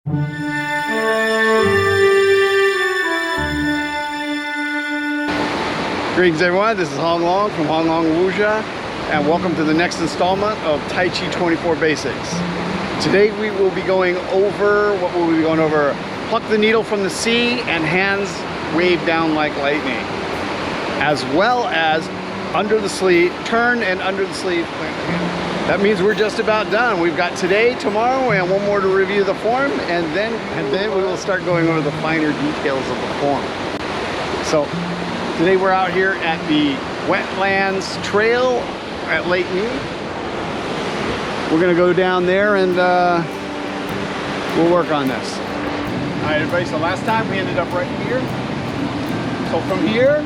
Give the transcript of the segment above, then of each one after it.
Greetings everyone, this is Hong Long from Hong Long Wuxia, and welcome to the next installment of Tai Chi 24 Basics. Today we will be going over, what will we be going over? Pluck the needle from the sea and hands wave down like lightning. As well as under the sleeve, turn and under the sleeve. That means we're just about done. We've got today, tomorrow, and one more to review the form, and then we will start going over the finer details of the form. So today we're out here at the Wetlands Trail at Lake Mead. We're gonna go down there and we'll work on this. All right, everybody, so last time we ended up right here. So from here,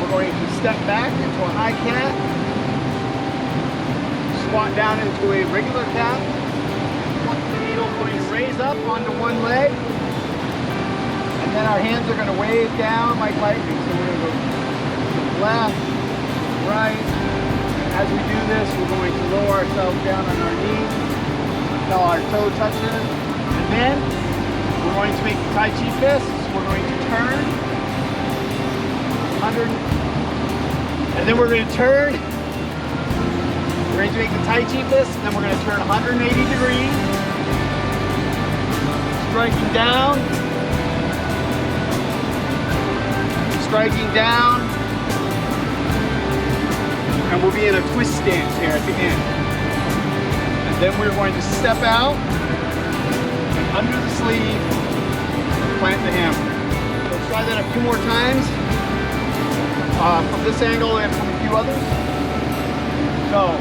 we're going to step back into a high cat, squat down into a regular cat, pluck the needle, going to raise up onto one leg, and then our hands are going to wave down like lightning. So we're going to go left, right. As we do this, we're going to lower ourselves down on our knees until our toe touches. And then we're going to make the Tai Chi fists. We're going to turn 100, and then we're going to turn. We're going to make the Tai Chi fist, and then we're going to turn 180 degrees, striking down, and we'll be in a twist stance here at the end. And then we're going to step out, and under the sleeve, plant the hammer. Let's try that a few more times, from this angle and from a few others. So.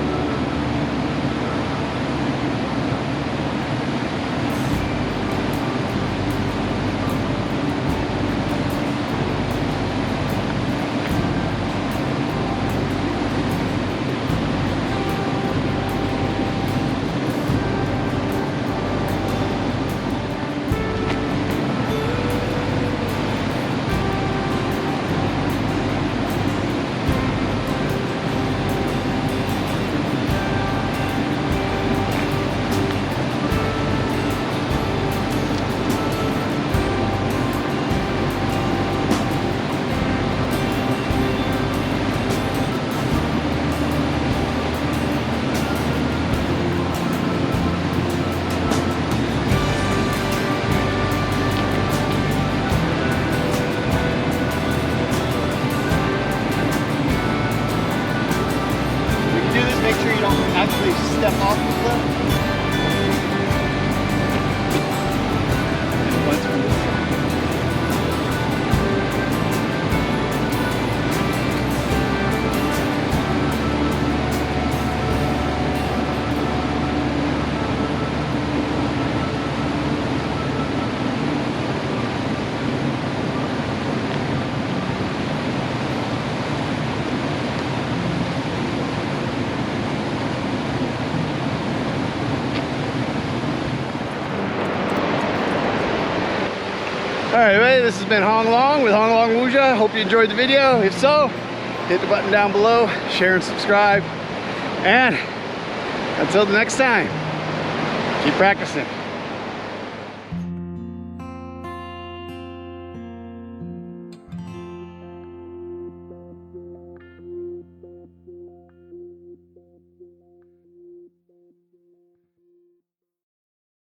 Make sure you don't actually step off the cliff. And once from this side. Alright, everybody, this has been Hong Long with Hong Long Wuxia. Hope you enjoyed the video. If so, hit the button down below, share and subscribe. And until the next time, keep practicing.